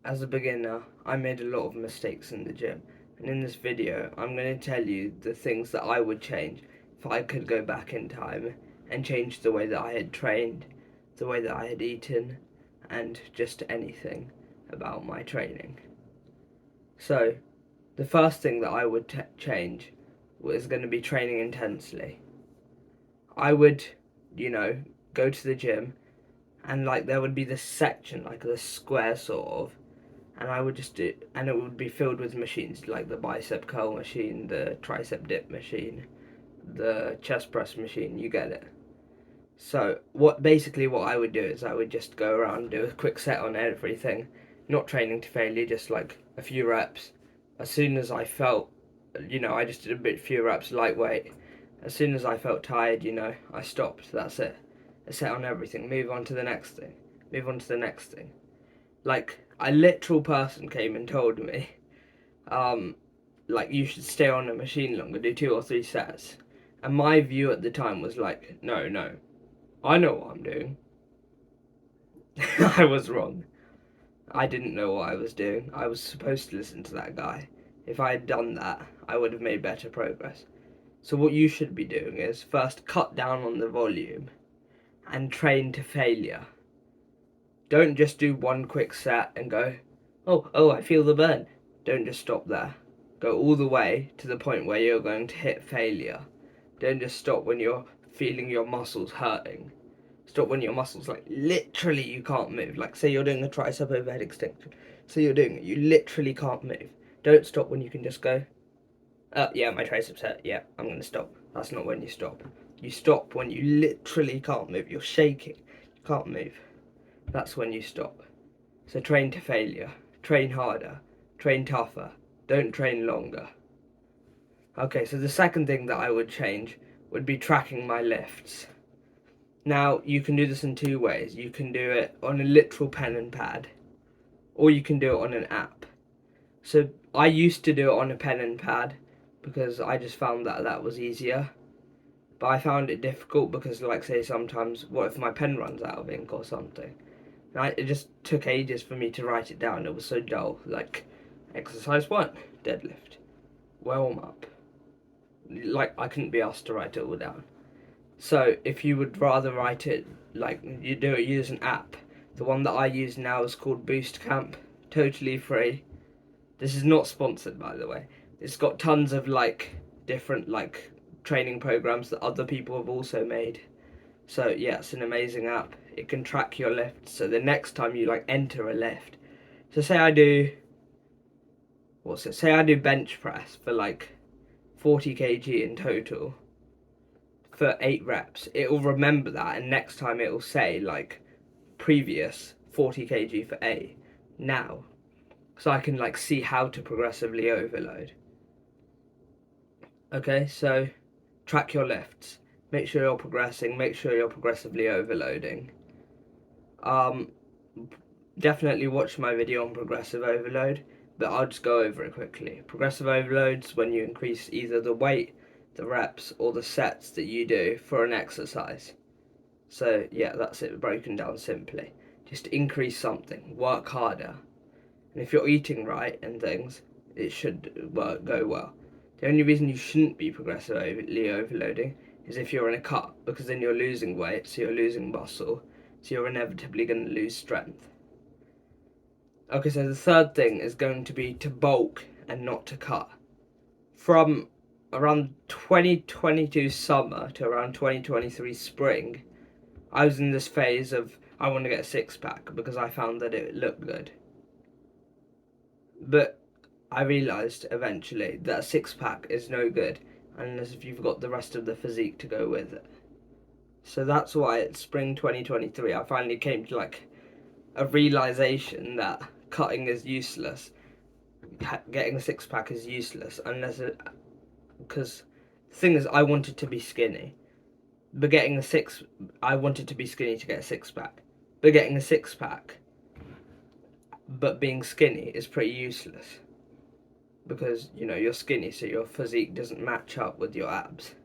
As a beginner, I made a lot of mistakes in the gym, and in this video, I'm going to tell you the things that I would change if I could go back in time and change the way that I had trained, the way that I had eaten, and just anything about my training. So, the first thing that I would change was going to be training intensely. I would, go to the gym, and there would be this section, like this square sort of, and I would just do, and it would be filled with machines like the bicep curl machine, the tricep dip machine, the chest press machine. You get it. So what I would do is I would just go around, do a quick set on everything, not training to failure, just like a few reps. As soon as I felt, I just did a bit few reps, lightweight. As soon as I felt tired, I stopped. That's it. A set on everything. Move on to the next thing. Move on to the next thing. Like a literal person came and told me, you should stay on the machine longer, do 2 or 3 sets. And my view at the time was like, no, I know what I'm doing. I was wrong. I didn't know what I was doing. I was supposed to listen to that guy. If I had done that, I would have made better progress. So what you should be doing is first cut down on the volume and train to failure. Don't just do one quick set and go, oh, I feel the burn. Don't just stop there. Go all the way to the point where you're going to hit failure. Don't just stop when you're feeling your muscles hurting. Stop when your muscles, literally you can't move. Like, say you're doing a tricep overhead extension. Say you're doing it, you literally can't move. Don't stop when you can just go, yeah, my triceps hurt. Yeah, I'm going to stop. That's not when you stop. You stop when you literally can't move. You're shaking. You can't move. That's when you stop. So train to failure. Train harder. Train tougher. Don't train longer. Okay, so the second thing that I would change would be tracking my lifts. Now, you can do this in 2 ways. You can do it on a literal pen and pad, or you can do it on an app. So I used to do it on a pen and pad because I just found that was easier. But I found it difficult because, say, sometimes, what if my pen runs out of ink or something? It just took ages for me to write it down. It was so dull. Like, exercise 1, deadlift. Warm up. I couldn't be asked to write it all down. So, if you would rather write it, you do it, use an app. The one that I use now is called Boost Camp. Totally free. This is not sponsored, by the way. It's got tons of, different, training programs that other people have also made. So yeah, it's an amazing app. It can track your lifts. So the next time you enter a lift, so say I do bench press for 40 kg in total for 8 reps. It will remember that, and next time it will say previous 40 kg for 8 now, so I can see how to progressively overload. Okay, so track your lifts. Make sure you're progressing. Make sure you're progressively overloading. Definitely watch my video on progressive overload, but I'll just go over it quickly. Progressive overloads when you increase either the weight, the reps, or the sets that you do for an exercise. So yeah, that's it, broken down simply. Just increase something, work harder. And if you're eating right and things, it should go well. The only reason you shouldn't be progressively overloading is if you're in a cut, because then you're losing weight, so you're losing muscle, so you're inevitably going to lose strength. Okay, so the third thing is going to be to bulk and not to cut. From around 2022 summer to around 2023 spring, I was in this phase of I want to get a six-pack because I found that it looked good. But I realised eventually that a six-pack is no good unless if you've got the rest of the physique to go with it. So that's why at spring 2023 I finally came to a realisation that cutting is useless. Getting a six-pack is useless unless because the thing is I wanted to be skinny. But I wanted to be skinny to get a six-pack. But getting a six-pack but being skinny is pretty useless. Because, you're skinny, so your physique doesn't match up with your abs.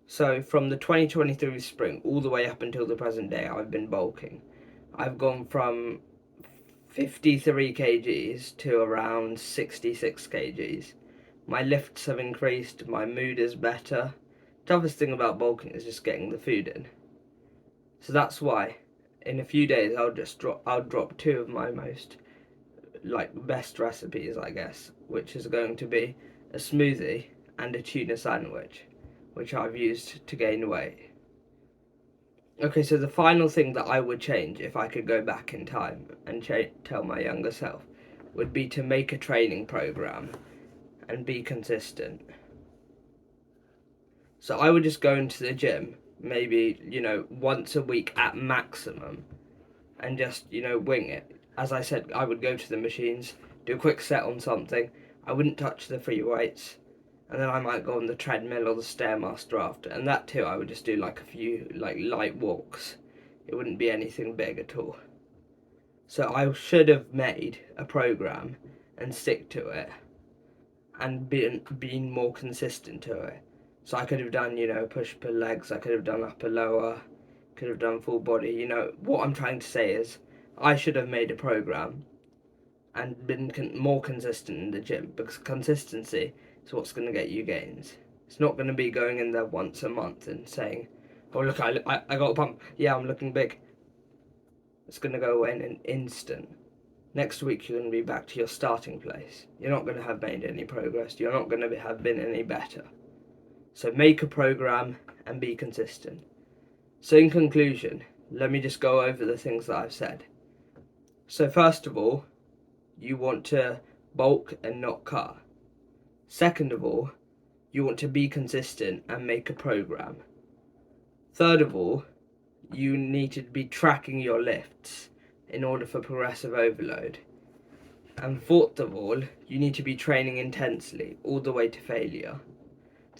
So, from the 2023 spring all the way up until the present day, I've been bulking. I've gone from 53 kgs to around 66 kgs. My lifts have increased, my mood is better. Toughest thing about bulking is just getting the food in. So that's why in a few days I'll drop two of my most best recipes, I guess, which is going to be a smoothie and a tuna sandwich, which I've used to gain weight. Okay, so the final thing that I would change if I could go back in time and tell my younger self would be to make a training program and be consistent. So I would just go into the gym, maybe, once a week at maximum, and just, wing it. As I said, I would go to the machines, do a quick set on something. I wouldn't touch the free weights, and then I might go on the treadmill or the Stairmaster after. And that too, I would just do a few light walks. It wouldn't be anything big at all. So I should have made a program and stick to it, and been more consistent to it. So I could have done, push-pull legs. I could have done upper lower. Could have done full body. What I'm trying to say is, I should have made a program and been more consistent in the gym, because consistency is what's going to get you gains. It's not going to be going in there once a month and saying, oh look, I got a pump, yeah, I'm looking big. It's going to go away in an instant. Next week you're going to be back to your starting place. You're not going to have made any progress. You're not going to have been any better. So make a program and be consistent. So in conclusion, let me just go over the things that I've said. So first of all, you want to bulk and not cut. Second of all, you want to be consistent and make a program. Third of all, you need to be tracking your lifts in order for progressive overload. And fourth of all, you need to be training intensely all the way to failure.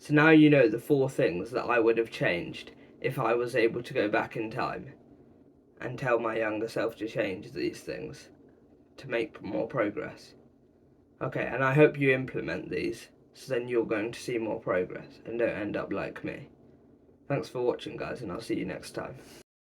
So now you know the 4 things that I would have changed if I was able to go back in time and tell my younger self to change these things to make more progress. Okay, and I hope you implement these, so then you're going to see more progress and don't end up like me. Thanks for watching, guys, and I'll see you next time.